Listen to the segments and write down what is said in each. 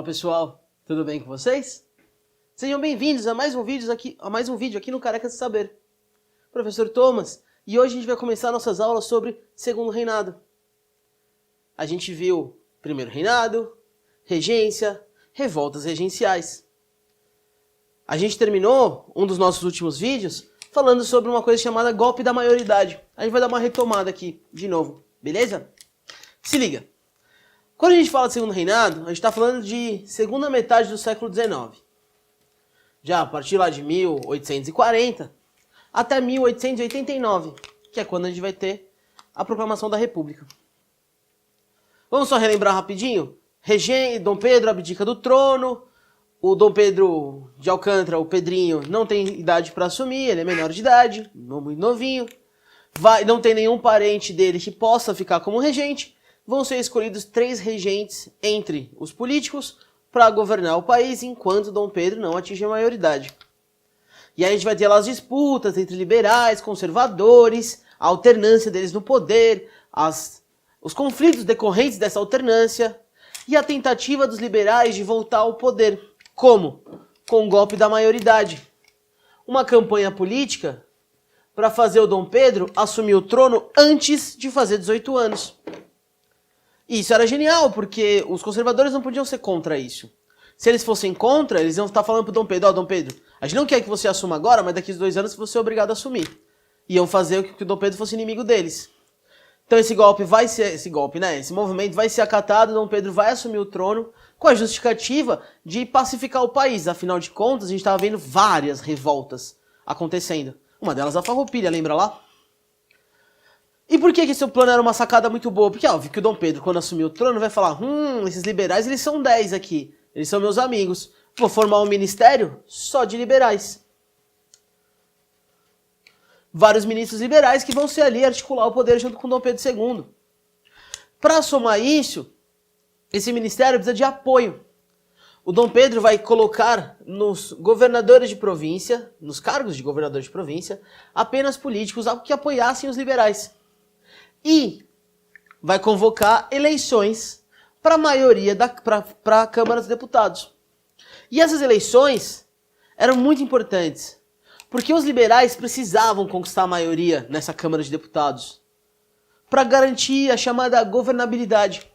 Fala pessoal, tudo bem com vocês? Sejam bem-vindos a mais um vídeo aqui no Carecas de Saber. Professor Thomas, e hoje a gente vai começar nossas aulas sobre Segundo Reinado. A gente viu Primeiro Reinado, Regência, Revoltas Regenciais. A gente terminou um dos nossos últimos vídeos falando sobre uma coisa chamada golpe da maioridade. A gente vai dar uma retomada aqui de novo, beleza? Se liga. Quando a gente fala de Segundo Reinado, a gente está falando de segunda metade do século XIX. Já a partir lá de 1840 até 1889, que é quando a gente vai ter a proclamação da República. Vamos só relembrar rapidinho? Dom Pedro abdica do trono, o Dom Pedro de Alcântara, o Pedrinho, não tem idade para assumir, ele é menor de idade, muito novinho, não tem nenhum parente dele que possa ficar como regente. Vão ser escolhidos 3 regentes entre os políticos para governar o país, enquanto Dom Pedro não atinge a maioridade. E aí a gente vai ter lá as disputas entre liberais, conservadores, a alternância deles no poder, os conflitos decorrentes dessa alternância e a tentativa dos liberais de voltar ao poder. Como? Com o golpe da maioridade. Uma campanha política para fazer o Dom Pedro assumir o trono antes de fazer 18 anos. E isso era genial, porque os conservadores não podiam ser contra isso. Se eles fossem contra, eles iam estar falando pro Dom Pedro, ó, Dom Pedro, a gente não quer que você assuma agora, mas daqui a 2 anos você é obrigado a assumir. Iam fazer com que o Dom Pedro fosse inimigo deles. Então esse movimento vai ser acatado, Dom Pedro vai assumir o trono com a justificativa de pacificar o país. Afinal de contas, a gente estava vendo várias revoltas acontecendo. Uma delas a Farroupilha, lembra lá? E por que esse plano era uma sacada muito boa? Porque óbvio que o Dom Pedro, quando assumiu o trono, vai falar, esses liberais, eles são 10 aqui, eles são meus amigos, vou formar um ministério só de liberais. Vários ministros liberais que vão ser ali articular o poder junto com Dom Pedro II. Para somar isso, esse ministério precisa de apoio. O Dom Pedro vai colocar nos governadores de província, nos cargos de governador de província, apenas políticos que apoiassem os liberais. E vai convocar eleições para a maioria para a Câmara dos Deputados. E essas eleições eram muito importantes, porque os liberais precisavam conquistar a maioria nessa Câmara de Deputados para garantir a chamada governabilidade.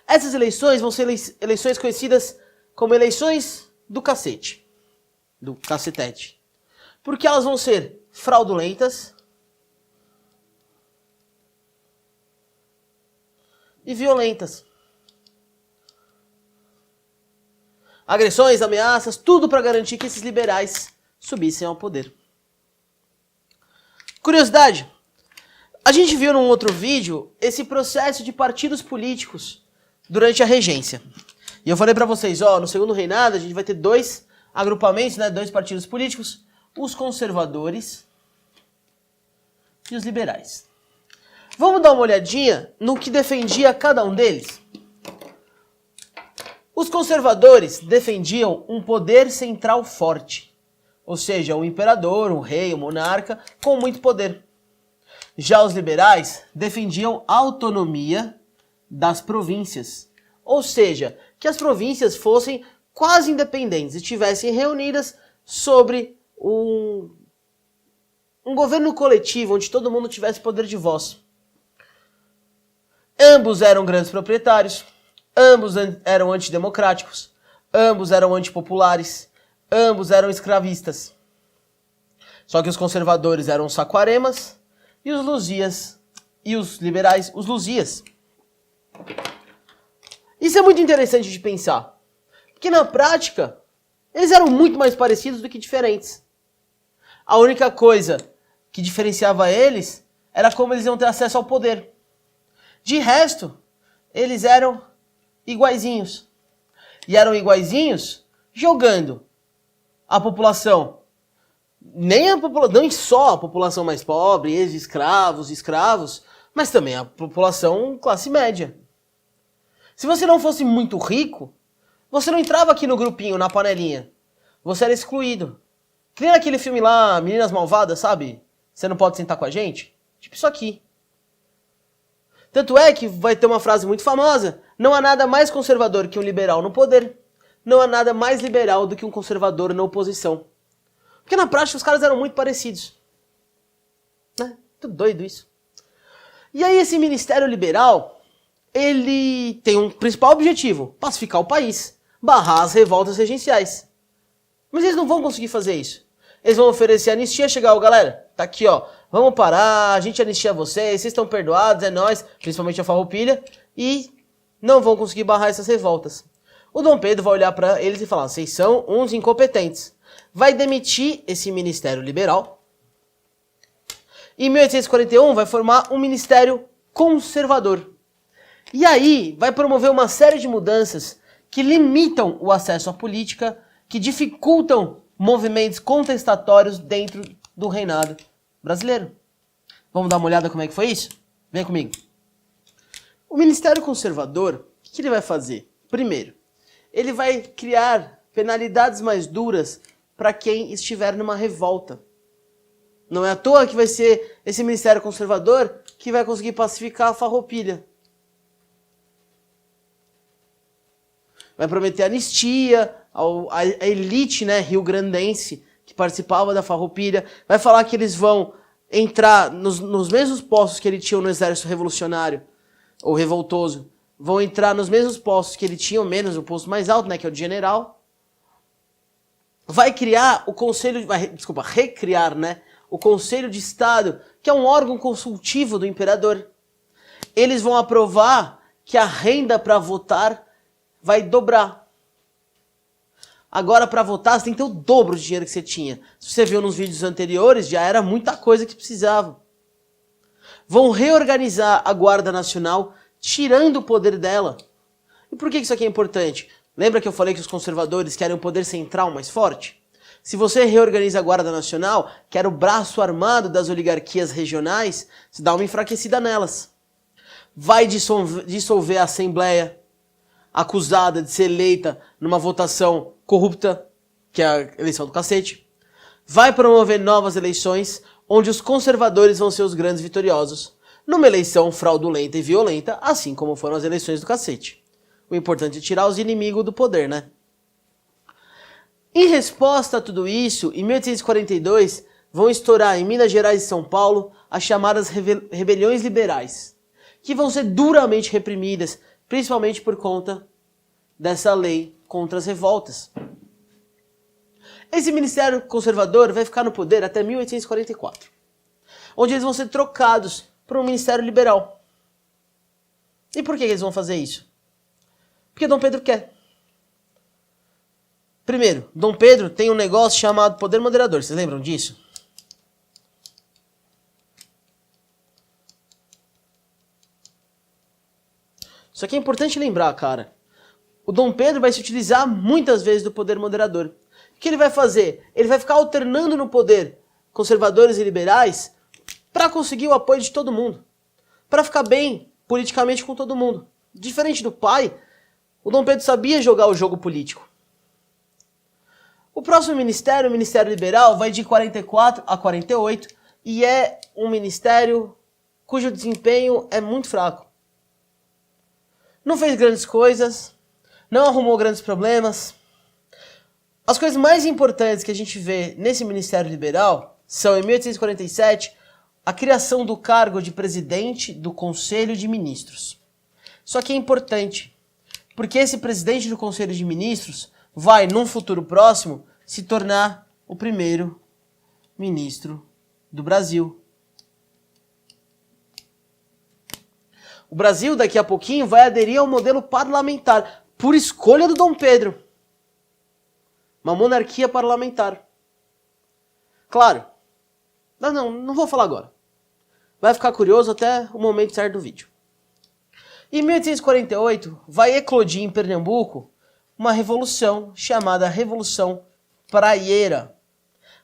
Essas eleições vão ser eleições conhecidas como eleições do cacete, do cacetete, porque elas vão ser fraudulentas e violentas. Agressões, ameaças, tudo para garantir que esses liberais subissem ao poder. Curiosidade, a gente viu num outro vídeo esse processo de partidos políticos durante a regência. E eu falei para vocês, no Segundo Reinado a gente vai ter 2 agrupamentos, 2 partidos políticos, os conservadores e os liberais. Vamos dar uma olhadinha no que defendia cada um deles? Os conservadores defendiam um poder central forte, ou seja, um imperador, um rei, um monarca com muito poder. Já os liberais defendiam a autonomia das províncias, ou seja, que as províncias fossem quase independentes e estivessem reunidas sobre um governo coletivo, onde todo mundo tivesse poder de voz. Ambos eram grandes proprietários, ambos eram antidemocráticos, ambos eram antipopulares, ambos eram escravistas. Só que os conservadores eram os saquaremas e os luzias, e os liberais, os luzias. Isso é muito interessante de pensar, porque na prática, eles eram muito mais parecidos do que diferentes. A única coisa que diferenciava eles era como eles iam ter acesso ao poder. De resto, eles eram iguaizinhos. E eram iguaizinhos jogando a população, não só a população mais pobre, ex-escravos, escravos, mas também a população classe média. Se você não fosse muito rico, você não entrava aqui no grupinho, na panelinha. Você era excluído. Que nem aquele filme lá, Meninas Malvadas, sabe? Você não pode sentar com a gente? Tipo isso aqui. Tanto é que vai ter uma frase muito famosa: não há nada mais conservador que um liberal no poder, não há nada mais liberal do que um conservador na oposição. Porque na prática os caras eram muito parecidos. Né? Tudo doido isso. E aí esse Ministério Liberal, ele tem um principal objetivo: pacificar o país, barrar as revoltas regenciais. Mas eles não vão conseguir fazer isso. Eles vão oferecer anistia, chegar, ó, galera, tá aqui, ó, vamos parar, a gente anistia vocês estão perdoados, é nóis, principalmente a Farroupilha, e não vão conseguir barrar essas revoltas. O Dom Pedro vai olhar para eles e falar: vocês são uns incompetentes. Vai demitir esse Ministério Liberal. Em 1841 vai formar um Ministério Conservador. E aí vai promover uma série de mudanças que limitam o acesso à política, que dificultam movimentos contestatórios dentro do reinado brasileiro. Vamos dar uma olhada como é que foi isso? Vem comigo. O Ministério Conservador, o que ele vai fazer? Primeiro, ele vai criar penalidades mais duras para quem estiver numa revolta. Não é à toa que vai ser esse Ministério Conservador que vai conseguir pacificar a Farroupilha. Vai prometer anistia à elite, né, rio-grandense que participava da Farroupilha. Vai falar que eles vão entrar nos mesmos postos que ele tinha no exército revolucionário ou revoltoso. Vão entrar nos mesmos postos que ele tinha, ou menos o posto mais alto, né, que é o de general. Vai criar o Conselho, recriar, né, o Conselho de Estado, que é um órgão consultivo do imperador. Eles vão aprovar que a renda para votar vai dobrar. Agora, para votar, você tem que ter o dobro de dinheiro que você tinha. Se você viu nos vídeos anteriores, já era muita coisa que precisava. Vão reorganizar a Guarda Nacional, tirando o poder dela. E por que isso aqui é importante? Lembra que eu falei que os conservadores querem um poder central mais forte? Se você reorganiza a Guarda Nacional, que era o braço armado das oligarquias regionais, você dá uma enfraquecida nelas. Vai dissolver a Assembleia, acusada de ser eleita numa votação corrupta, que é a eleição do cacete. Vai promover novas eleições, onde os conservadores vão ser os grandes vitoriosos, numa eleição fraudulenta e violenta, assim como foram as eleições do cacete. O importante é tirar os inimigos do poder, né? Em resposta a tudo isso, em 1842, vão estourar em Minas Gerais e São Paulo as chamadas rebeliões liberais, que vão ser duramente reprimidas, principalmente por conta dessa lei contra as revoltas. Esse Ministério Conservador vai ficar no poder até 1844, onde eles vão ser trocados por um Ministério Liberal. E por que eles vão fazer isso? Porque Dom Pedro quer. Primeiro, Dom Pedro tem um negócio chamado poder moderador. Vocês lembram disso? Isso aqui é importante lembrar, cara. O Dom Pedro vai se utilizar muitas vezes do poder moderador. O que ele vai fazer? Ele vai ficar alternando no poder conservadores e liberais para conseguir o apoio de todo mundo. Para ficar bem politicamente com todo mundo. Diferente do pai, o Dom Pedro sabia jogar o jogo político. O próximo ministério, o Ministério Liberal, vai de 44 a 48 e é um ministério cujo desempenho é muito fraco. Não fez grandes coisas, não arrumou grandes problemas. As coisas mais importantes que a gente vê nesse Ministério Liberal são, em 1847, a criação do cargo de presidente do Conselho de Ministros. Só que é importante, porque esse presidente do Conselho de Ministros vai, num futuro próximo, se tornar o primeiro ministro do Brasil. O Brasil, daqui a pouquinho, vai aderir ao modelo parlamentar, por escolha do Dom Pedro. Uma monarquia parlamentar. Claro. Não vou falar agora. Vai ficar curioso até o momento certo do vídeo. Em 1848, vai eclodir em Pernambuco uma revolução chamada Revolução Praieira.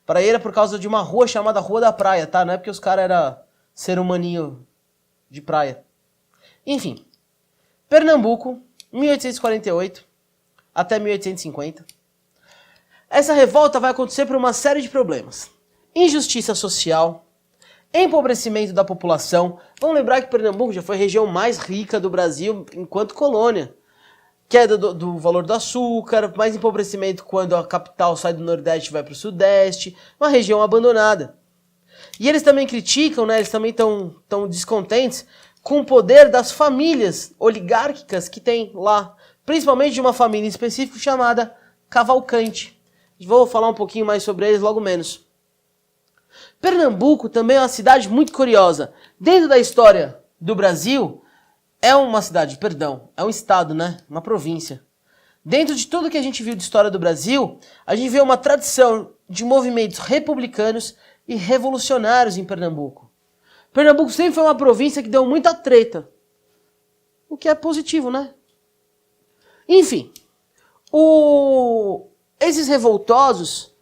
Praieira por causa de uma rua chamada Rua da Praia, tá? Não é porque os caras eram ser humaninho de praia. Enfim, Pernambuco, 1848 até 1850. Essa revolta vai acontecer por uma série de problemas. Injustiça social, Empobrecimento da população. Vamos lembrar que Pernambuco já foi a região mais rica do Brasil enquanto colônia. Queda do valor do açúcar, mais empobrecimento quando a capital sai do Nordeste e vai para o Sudeste. Uma região abandonada. E eles também criticam, né, eles também estão descontentes com o poder das famílias oligárquicas que tem lá. Principalmente de uma família em específico chamada Cavalcante. Vou falar um pouquinho mais sobre eles logo menos. Pernambuco também é uma cidade muito curiosa. Dentro da história do Brasil, é uma cidade, perdão, é um estado, né? Uma província. Dentro de tudo que a gente viu de história do Brasil, a gente vê uma tradição de movimentos republicanos e revolucionários em Pernambuco. Pernambuco sempre foi uma província que deu muita treta. O que é positivo, né? Enfim, esses revoltosos,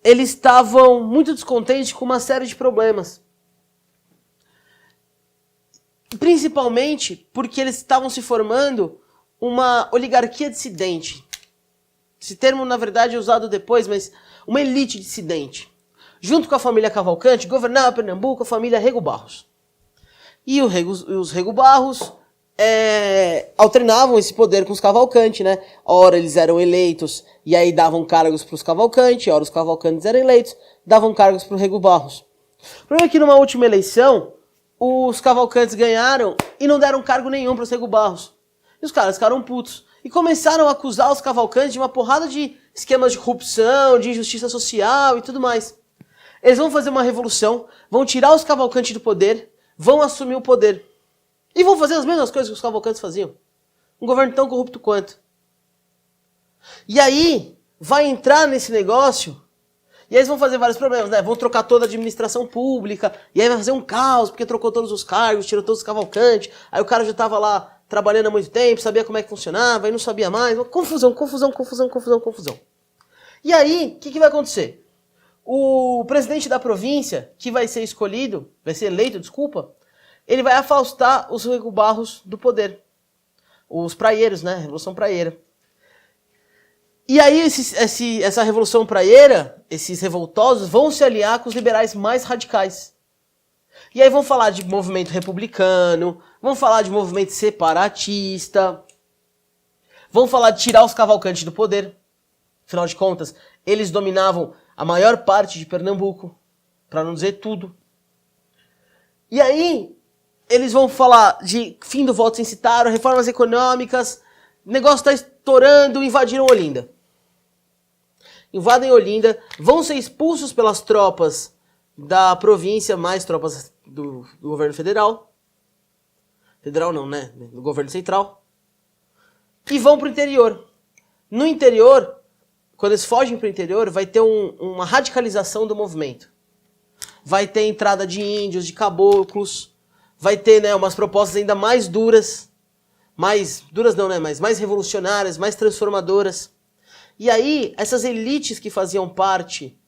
eles estavam muito descontentes com uma série de problemas. Principalmente porque eles estavam se formando uma oligarquia dissidente. Esse termo, na verdade, é usado depois, mas uma elite dissidente. Junto com a família Cavalcante, governava Pernambuco a família Rego Barros. E os Rego Barros alternavam esse poder com os Cavalcante, né? Ora eles eram eleitos e aí davam cargos para os Cavalcante, ora os Cavalcantes eram eleitos, davam cargos para o Rego Barros. O problema é que numa última eleição, os Cavalcantes ganharam e não deram cargo nenhum para os Rego Barros. E os caras ficaram putos. E começaram a acusar os Cavalcantes de uma porrada de esquemas de corrupção, de injustiça social e tudo mais. Eles vão fazer uma revolução, vão tirar os Cavalcantes do poder, vão assumir o poder. E vão fazer as mesmas coisas que os Cavalcantes faziam. Um governo tão corrupto quanto. E aí, vai entrar nesse negócio, e aí eles vão fazer vários problemas, né? Vão trocar toda a administração pública, e aí vai fazer um caos, porque trocou todos os cargos, tirou todos os Cavalcantes, aí o cara já estava lá trabalhando há muito tempo, sabia como é que funcionava, aí não sabia mais. Confusão. E aí, o que vai acontecer? O presidente da província, que vai ser eleito, ele vai afastar os Rego Barros do poder. Os praieiros, né? Revolução Praieira. E aí essa Revolução Praieira, esses revoltosos, vão se aliar com os liberais mais radicais. E aí vão falar de movimento republicano, vão falar de movimento separatista, vão falar de tirar os Cavalcantes do poder. Afinal de contas, eles dominavam a maior parte de Pernambuco, para não dizer tudo. E aí eles vão falar de fim do voto censitário, reformas econômicas, o negócio está estourando, invadiram Olinda. Invadem Olinda, vão ser expulsos pelas tropas da província, mais tropas do governo federal. Federal não, né? Do governo central. E vão para o interior. No interior, quando eles fogem para o interior, vai ter uma radicalização do movimento. Vai ter entrada de índios, de caboclos, vai ter, né, umas propostas ainda mais duras. Mais duras não, né? Mas mais revolucionárias, mais transformadoras. E aí, essas elites que faziam parte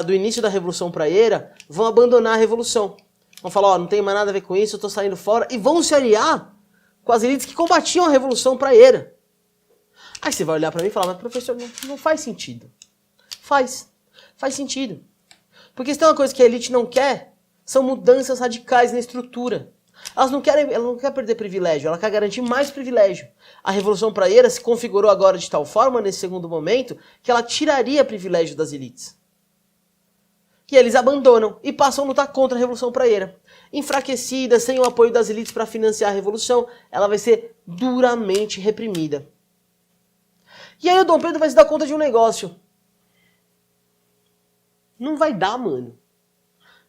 do início da Revolução Praieira vão abandonar a Revolução. Vão falar, ó, não tem mais nada a ver com isso, eu tô saindo fora. E vão se aliar com as elites que combatiam a Revolução Praieira. Aí você vai olhar pra mim e falar, mas professor, não faz sentido. Faz sentido. Porque se tem uma coisa que a elite não quer, são mudanças radicais na estrutura. Ela não quer perder privilégio, ela quer garantir mais privilégio. A Revolução Praieira se configurou agora de tal forma, nesse segundo momento, que ela tiraria privilégio das elites. Que eles abandonam e passam a lutar contra a Revolução Praieira. Enfraquecida, sem o apoio das elites para financiar a Revolução, ela vai ser duramente reprimida. E aí o Dom Pedro vai se dar conta de um negócio. Não vai dar, mano.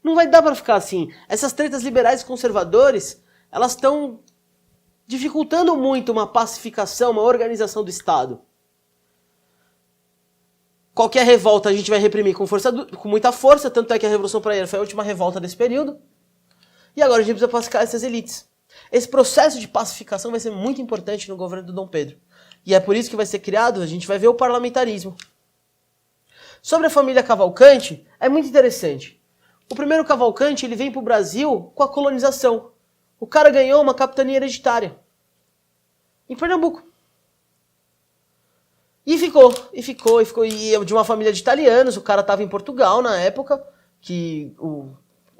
Não vai dar pra ficar assim. Essas tretas liberais e conservadores, elas estão dificultando muito uma pacificação, uma organização do Estado. Qualquer revolta a gente vai reprimir com muita força, tanto é que a Revolução Praieira foi a última revolta desse período. E agora a gente precisa pacificar essas elites. Esse processo de pacificação vai ser muito importante no governo do Dom Pedro. E é por isso que vai ser criado, a gente vai ver o parlamentarismo. Sobre a família Cavalcante, é muito interessante. O primeiro Cavalcante, ele vem para o Brasil com a colonização. O cara ganhou uma capitania hereditária. Em Pernambuco. E ficou. E de uma família de italianos. O cara estava em Portugal na época, que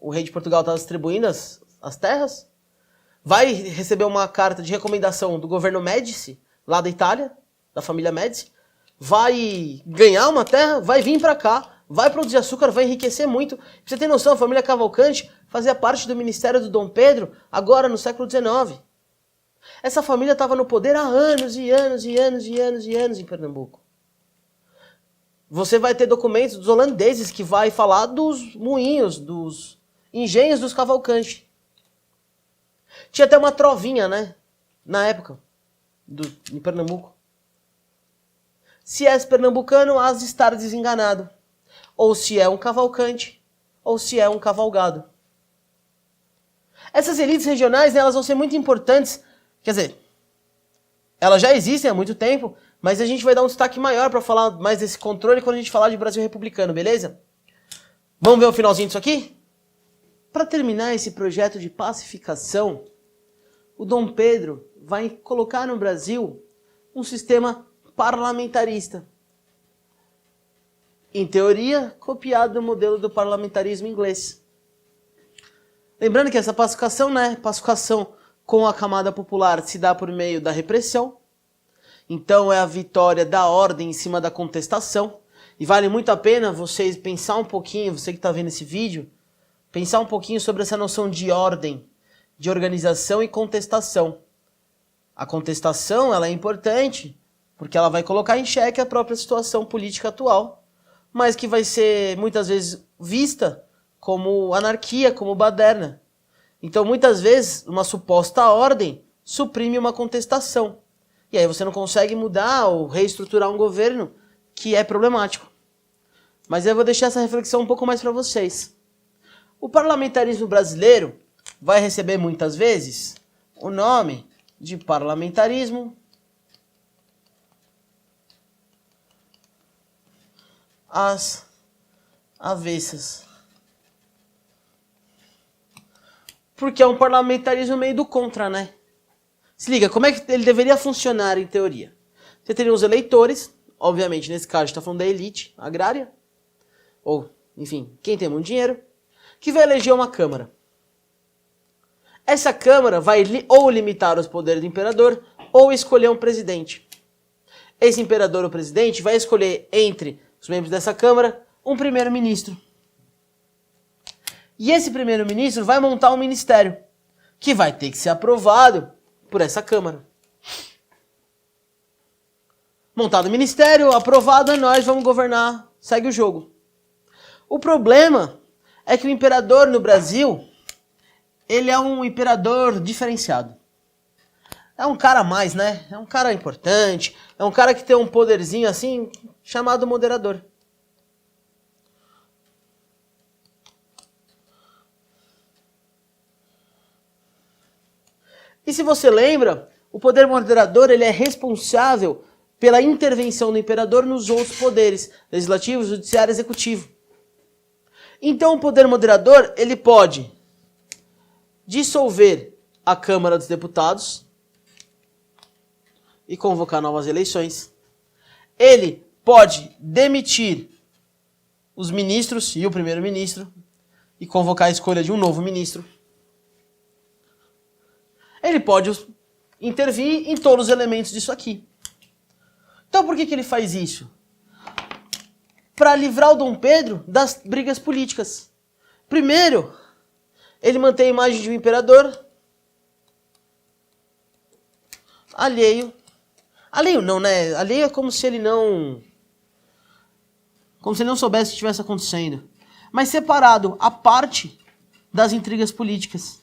o rei de Portugal está distribuindo as terras, vai receber uma carta de recomendação do governo Médici, lá da Itália, da família Médici, vai ganhar uma terra, vai vir para cá, vai produzir açúcar, vai enriquecer muito. Pra você ter noção, a família Cavalcante fazia parte do ministério do Dom Pedro, agora no século XIX. Essa família estava no poder há anos e anos e anos e anos e anos em Pernambuco. Você vai ter documentos dos holandeses que vai falar dos moinhos, dos engenhos dos Cavalcante. Tinha até uma trovinha, né? Na época, em Pernambuco. Se és pernambucano, has de estar desenganado. Ou se é um cavalcante, ou se é um cavalgado. Essas elites regionais, né, elas vão ser muito importantes. Quer dizer, elas já existem há muito tempo, mas a gente vai dar um destaque maior para falar mais desse controle quando a gente falar de Brasil republicano, beleza? Vamos ver o finalzinho disso aqui? Para terminar esse projeto de pacificação, o Dom Pedro vai colocar no Brasil um sistema parlamentarista. Em teoria, copiado do modelo do parlamentarismo inglês. Lembrando que essa pacificação, né, pacificação com a camada popular se dá por meio da repressão. Então é a vitória da ordem em cima da contestação. E vale muito a pena vocês pensar um pouquinho, você que está vendo esse vídeo, pensar um pouquinho sobre essa noção de ordem, de organização e contestação. A contestação, ela é importante, porque ela vai colocar em xeque a própria situação política atual, mas que vai ser muitas vezes vista como anarquia, como baderna. Então muitas vezes uma suposta ordem suprime uma contestação. E aí você não consegue mudar ou reestruturar um governo que é problemático. Mas eu vou deixar essa reflexão um pouco mais para vocês. O parlamentarismo brasileiro vai receber muitas vezes o nome de parlamentarismo às avessas. Porque é um parlamentarismo meio do contra, né? Se liga, como é que ele deveria funcionar em teoria? Você teria os eleitores, obviamente, nesse caso a gente está falando da elite agrária, ou, enfim, quem tem muito dinheiro, que vai eleger uma Câmara. Essa Câmara vai ou limitar os poderes do imperador, ou escolher um presidente. Esse imperador ou presidente vai escolher entre os membros dessa Câmara um primeiro-ministro. E esse primeiro-ministro vai montar um ministério, que vai ter que ser aprovado por essa Câmara. Montado o ministério, aprovado, nós vamos governar, segue o jogo. O problema é que o imperador no Brasil, ele é um imperador diferenciado. É um cara a mais, né? É um cara importante, é um cara que tem um poderzinho assim, chamado moderador. E se você lembra, o poder moderador ele é responsável pela intervenção do imperador nos outros poderes, legislativo, judiciário e executivo. Então o poder moderador ele pode dissolver a Câmara dos Deputados e convocar novas eleições. Ele pode demitir os ministros e o primeiro-ministro e convocar a escolha de um novo ministro. Ele pode intervir em todos os elementos disso aqui. Então por que ele faz isso? Para livrar o Dom Pedro das brigas políticas. Primeiro, ele mantém a imagem de um imperador alheio. Alheio não, né? Alheio é como se ele não soubesse o que estivesse acontecendo. Mas separado, à parte das intrigas políticas.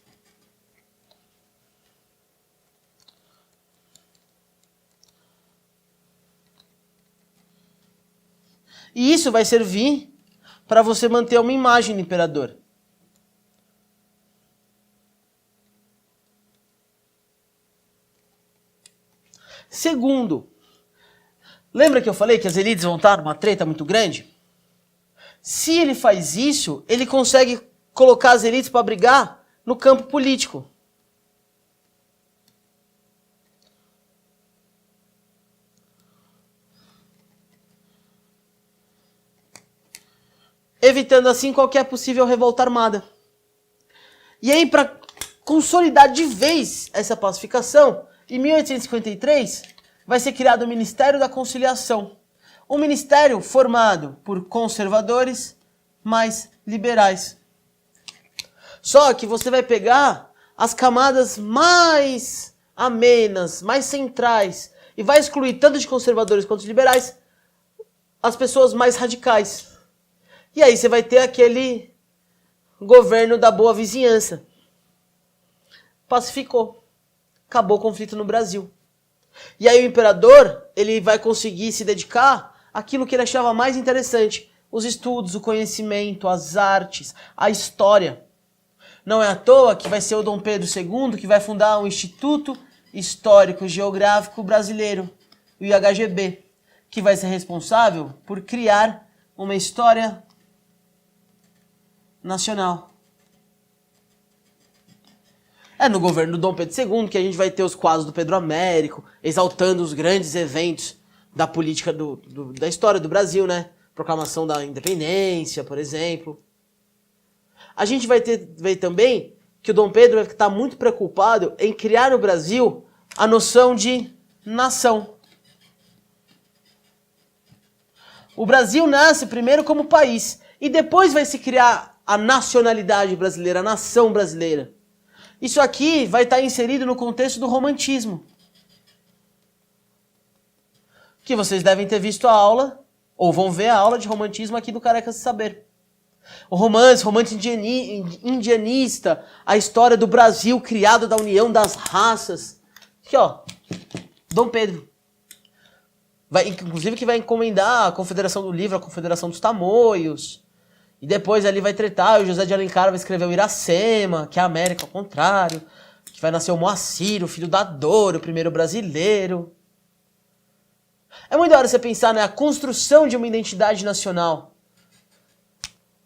E isso vai servir para você manter uma imagem do imperador. Segundo, lembra que eu falei que as elites vão estar numa treta muito grande? Se ele faz isso, ele consegue colocar as elites para brigar no campo político. Evitando assim qualquer possível revolta armada. E aí, para consolidar de vez essa pacificação, em 1853 vai ser criado o Ministério da Conciliação. Um ministério formado por conservadores mais liberais. Só que você vai pegar as camadas mais amenas, mais centrais, e vai excluir tanto de conservadores quanto de liberais as pessoas mais radicais. E aí você vai ter aquele governo da boa vizinhança. Pacificou. Acabou o conflito no Brasil. E aí o imperador, ele vai conseguir se dedicar àquilo que ele achava mais interessante. Os estudos, o conhecimento, as artes, a história. Não é à toa que vai ser o Dom Pedro II que vai fundar o Instituto Histórico Geográfico Brasileiro, o IHGB, que vai ser responsável por criar uma história nacional. É no governo do Dom Pedro II que a gente vai ter os quadros do Pedro Américo, exaltando os grandes eventos da política da história do Brasil, né? Proclamação da independência, por exemplo. A gente vai ver também que o Dom Pedro vai estar muito preocupado em criar no Brasil a noção de nação. O Brasil nasce primeiro como país e depois vai se criar a nacionalidade brasileira, a nação brasileira. Isso aqui vai estar inserido no contexto do romantismo. Que vocês devem ter visto a aula, ou vão ver a aula de romantismo aqui do Carecas de Saber. O romance indianista, a história do Brasil criado da união das raças. Aqui, ó, Dom Pedro. Inclusive que vai encomendar a Confederação do Livro, a Confederação dos Tamoios. E depois ali vai tretar, o José de Alencar vai escrever o Iracema, que é a América ao contrário. Que vai nascer o Moacir, o filho da Dor, o primeiro brasileiro. É muito da hora você pensar, né, a construção de uma identidade nacional.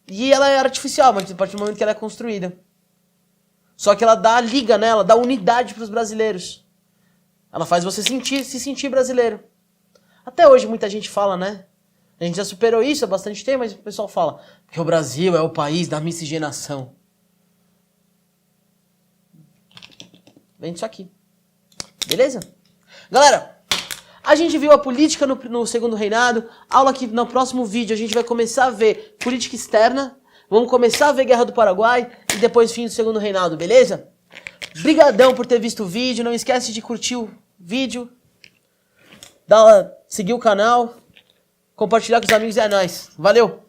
E ela é artificial, mas a partir do momento que ela é construída. Só que ela dá liga nela, dá unidade para os brasileiros. Ela faz você se sentir brasileiro. Até hoje muita gente fala, né? A gente já superou isso há bastante tempo, mas o pessoal fala que o Brasil é o país da miscigenação. Vem disso aqui. Beleza? Galera, a gente viu a política no Segundo Reinado. Aula que no próximo vídeo a gente vai começar a ver política externa. Vamos começar a ver Guerra do Paraguai e depois fim do Segundo Reinado, beleza? Brigadão por ter visto o vídeo. Não esquece de curtir o vídeo. Seguir o canal. Compartilhar com os amigos, é nóis. Valeu!